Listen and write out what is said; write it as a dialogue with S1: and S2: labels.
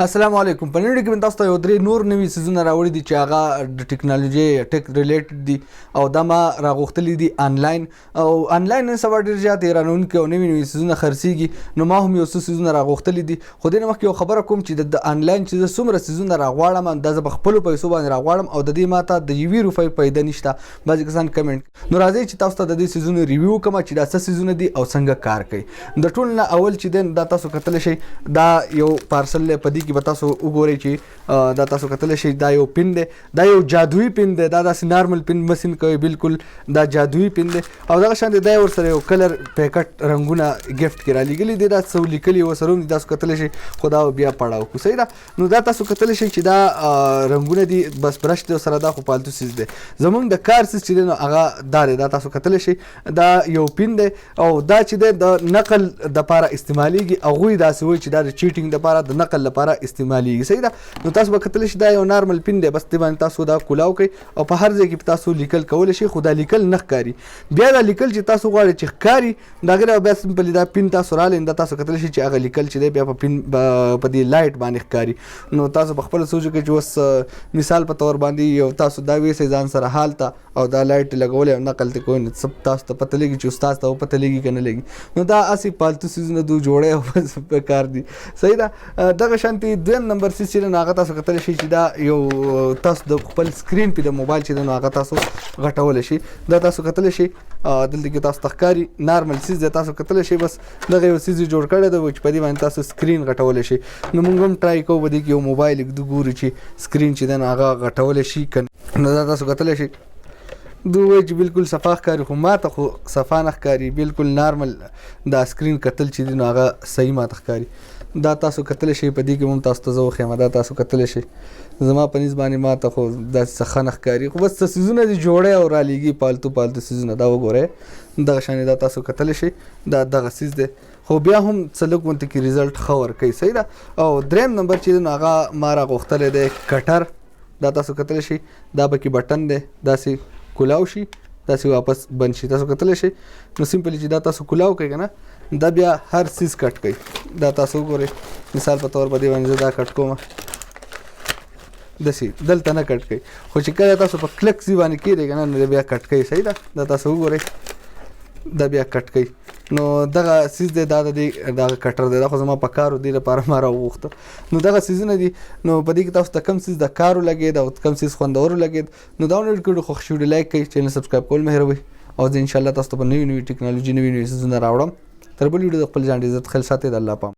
S1: السلام علیکم. په نن ویډیو کې من تاسو ته یو درې نور نوي سیزونه راوړي دي چې هغه د ټیکنالوژي ټیک ریلیټډ دي او دا ما راغوښتلي دي آنلاین او آنلاین نن سبا ډېر زیات ایرانونکي او نوي سیزونه خرڅېږي. نو ما هم یو څه سیزونه راغوښتلي دي، خو دې نه مخکې یو خبره کوم چې د آنلاین چې زه څومره سیزونه راغواړم دا زه په خپلو پیسو باندې راغواړم او د دې ماته د یوې روپۍ پیدا نشته. بعضې کسان کمنټ نو راځئ چې تاسو ته د دې سیزونو ریویو کوم چې دا څه سیزونه دي او څنګه کار کوي. د ټول نه اول چې دی دا تاسو کتلی شئ، دا یو پارسل دی، په دې کې به تاسو وګورئ چې دا تاسو کتلی شئ دا یو پن دی، دا یو جادویي پن دی، دا داسې نارمل پن مسین کوي، بالکل دا جادویي پن دی او دغه شان دی دا ورسره یو کلر پیکټ رنګونه ګفټ کې رالیږلي دي، دا څه لیکلي ورسره هم دي تاسو کتلی شئ، خو دا بیا پړاو کړو. صحیح ده. نو دا تاسو کتلی شئ چې دا رنګونه دي، بس برش دی ورسره، دا خو پالتو سیز دی. زمونږ د کار سیز چې دی نو هغه دا دی، دا تاسو کتلی شئ دا یو پن دی او دا چې دی د نقل دپاره استعمالیږي. هغوی داسې وایي چې دا د چیټینګ دپاره د نقل لپاره استعمالیږي. صحیح ده. نو تاسو به کتلی شئ دا یو نارمل پن دی، بس دې باندې تاسو دا کولاو کوئ او په هر ځای کې تاسو لیکل کولی شئ، خو دا لیکل نه ښکاري. بیا دا لیکل چې تاسو غواړئ چې ښکاري د هغې نه بیا سمپلي دا پن تاسو رالی، دا تاسو کتلی شئ چې هغه لیکل چې دی بیا په پن په دې لایټ باندې ښکاري. نو تاسو په خپله سوچ وکړئ چې اوس مثال په طور باندې یو تاسو دا ویسئ ځان سره هالته او دا لایټ لګولی او نقل ته کوئ، نو تاسو ته پته لګي چې استاد ته پته لګي که نه لګي. نو دا هسې پالتو سیزونه دو جوړی او بس په کار دي. صحیح ده. دغه شانتې دویم نمبر سیز چې دی نو هغه تاسو کتلی شئ چې دا یو تاسو د خپل سکرین پې د موبایل چې دی نو هغه تاسو غټولی شئ. دا تاسو کتلی شئ دلته کې تاسو ته ښکاري نارمل سیز دی، تاسو کتلی شئ بس دغه یو سیز یې جوړ کړی دی چې په دې باندې تاسو سکرین غټولی شئ. نو موږ هم ټرای کوو په دې کې یو موبایل ږدو ګورو چې سکرین چې دی نو هغه غټولی شي که نه. نو دا تاسو کتلی شئ دوی وایي چې بالکل صفا ښکاري، خو ما ته خو صفا نه ښکاري، بالکل نارمل دا سکرین کتل چې دی نو هغه صحیح ما ته ښکاري. دا تاسو کتلی شئ، په دې کې هم تاسو ته زه وښیم، دا تاسو کتلی شئ زما په نظ باندې ما ته خو داسې څه ښه نه ښکاري، خو بس څه سیزونه دي جوړی او رالیږي پالتو پالتو سیزونه. دا وګورئ دغه شانې دا تاسو کتلی شئ دا دغه سیز دی، خو بیا هم څه لږ غونته کې رزلټ ښه ورکوي. صحیح ده. او دریم نمبر چې دی نو هغه ما راغوښتلی دی کټر. دا تاسو کتلی شئ دا پکې بټن دی، داسې کولاو شي داسې واپس بند شي. تاسو کتلی شئ نو سمپلي چې دا تاسو کولاو کوئ که نه، دا بیا هر سیز کټ کوي. دا تاسو وګورئ مثال په طور په دې باندې زه دا کټ کوم، داسې دلته نه کټ کوي، خو چې کله تاسو په کلک ځي باندې کېږدئ که نه نو بیا کټ کوي. صحیح ده. دا تاسو وګورئ دا بیا کټ کوي. نو دغه سیز دی، دا د دې دغه کټر دی، دا خو زما په کار و، دې لپاره ما راوغوښته. نو دغه سیزونه دي. نو په دې کې تاسو ته کوم سیز د کار ولګېد او کوم سیز خوندور ولګېد. نو دا ډېر کړو، خوښ شوي لایک کوئ، چینل سبسکرایب کول مه هېروئ او زه انشاءالله تاسو ته په نوي نوي ټیکنالوژي نوي نوي سیزونه راوړم. تر بل ویډیو د خپل ځان ډېر عزت خیال ساتئ. د الله پام.